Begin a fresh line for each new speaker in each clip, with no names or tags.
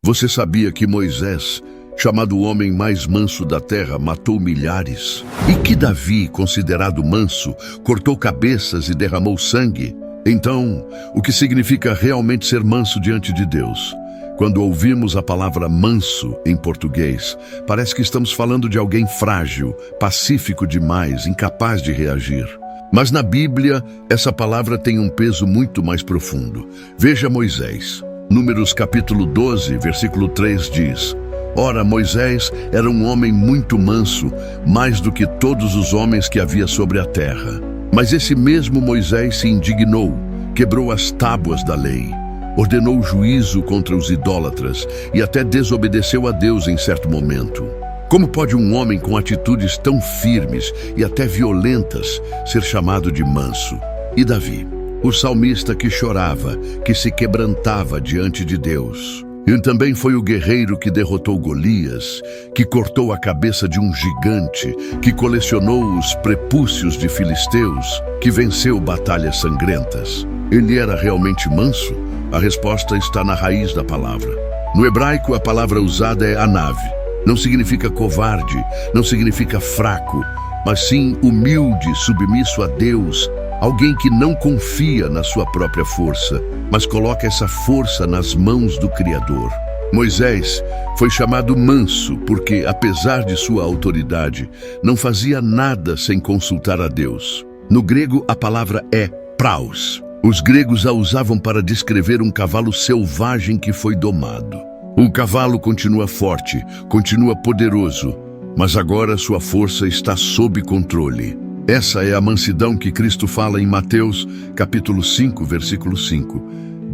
Você sabia que Moisés, chamado o homem mais manso da terra, matou milhares? E que Davi, considerado manso, cortou cabeças e derramou sangue? Então, o que significa realmente ser manso diante de Deus? Quando ouvimos a palavra manso em português, parece que estamos falando de alguém frágil, pacífico demais, incapaz de reagir. Mas na Bíblia, essa palavra tem um peso muito mais profundo. Veja Moisés. Números capítulo 12, versículo 3 diz: Ora, Moisés era um homem muito manso, mais do que todos os homens que havia sobre a terra. Mas esse mesmo Moisés se indignou, quebrou as tábuas da lei, ordenou juízo contra os idólatras e até desobedeceu a Deus em certo momento. Como pode um homem com atitudes tão firmes e até violentas ser chamado de manso? E Davi, o salmista que chorava, que se quebrantava diante de Deus. Ele também foi o guerreiro que derrotou Golias, que cortou a cabeça de um gigante, que colecionou os prepúcios de filisteus, que venceu batalhas sangrentas. Ele era realmente manso? A resposta está na raiz da palavra. No hebraico, a palavra usada é anave. Não significa covarde, não significa fraco, mas sim humilde, submisso a Deus, alguém que não confia na sua própria força, mas coloca essa força nas mãos do Criador. Moisés foi chamado manso porque, apesar de sua autoridade, não fazia nada sem consultar a Deus. No grego, a palavra é praus. Os gregos a usavam para descrever um cavalo selvagem que foi domado. O cavalo continua forte, continua poderoso, mas agora sua força está sob controle. Essa é a mansidão que Cristo fala em Mateus, capítulo 5, versículo 5.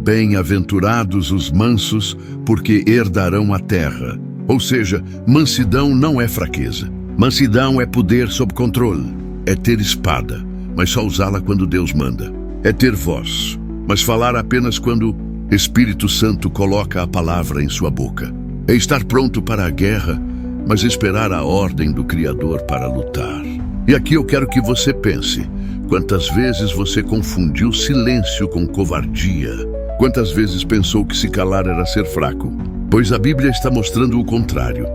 Bem-aventurados os mansos, porque herdarão a terra. Ou seja, mansidão não é fraqueza. Mansidão é poder sob controle. É ter espada, mas só usá-la quando Deus manda. É ter voz, mas falar apenas quando Espírito Santo coloca a palavra em sua boca. É estar pronto para a guerra, mas esperar a ordem do Criador para lutar. E aqui eu quero que você pense: quantas vezes você confundiu silêncio com covardia? Quantas vezes pensou que se calar era ser fraco? Pois a Bíblia está mostrando o contrário.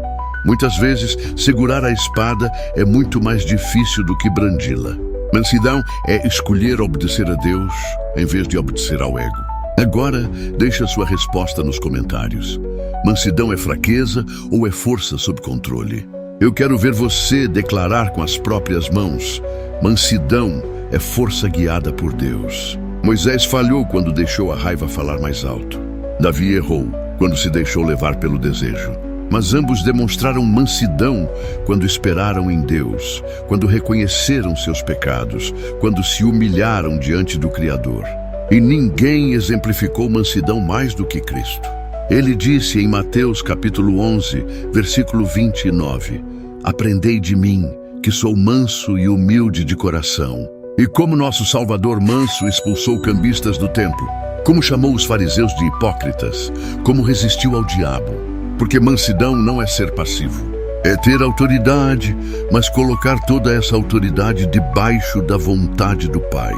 Muitas vezes, segurar a espada é muito mais difícil do que brandi-la. Mansidão é escolher obedecer a Deus em vez de obedecer ao ego. Agora, deixe a sua resposta nos comentários. Mansidão é fraqueza ou é força sob controle? Eu quero ver você declarar com as próprias mãos: mansidão é força guiada por Deus. Moisés falhou quando deixou a raiva falar mais alto. Davi errou quando se deixou levar pelo desejo. Mas ambos demonstraram mansidão quando esperaram em Deus, quando reconheceram seus pecados, quando se humilharam diante do Criador. E ninguém exemplificou mansidão mais do que Cristo. Ele disse em Mateus capítulo 11, versículo 29, Aprendei de mim, que sou manso e humilde de coração. E como nosso Salvador manso expulsou cambistas do templo, como chamou os fariseus de hipócritas, como resistiu ao diabo. Porque mansidão não é ser passivo. É ter autoridade, mas colocar toda essa autoridade debaixo da vontade do Pai.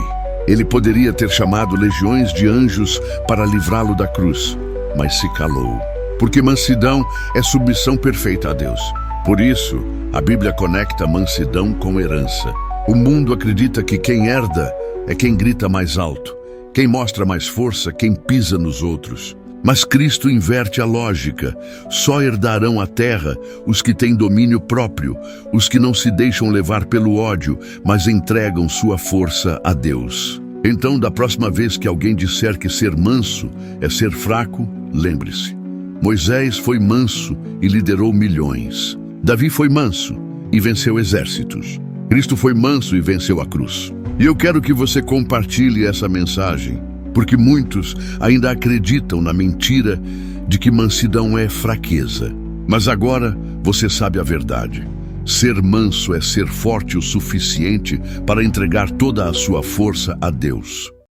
Ele poderia ter chamado legiões de anjos para livrá-lo da cruz, mas se calou. Porque mansidão é submissão perfeita a Deus. Por isso, a Bíblia conecta mansidão com herança. O mundo acredita que quem herda é quem grita mais alto, quem mostra mais força, quem pisa nos outros. Mas Cristo inverte a lógica. Só herdarão a terra os que têm domínio próprio, os que não se deixam levar pelo ódio, mas entregam sua força a Deus. Então, da próxima vez que alguém disser que ser manso é ser fraco, lembre-se: Moisés foi manso e liderou milhões. Davi foi manso e venceu exércitos. Cristo foi manso e venceu a cruz. E eu quero que você compartilhe essa mensagem, porque muitos ainda acreditam na mentira de que mansidão é fraqueza. Mas agora você sabe a verdade. Ser manso é ser forte o suficiente para entregar toda a sua força a Deus.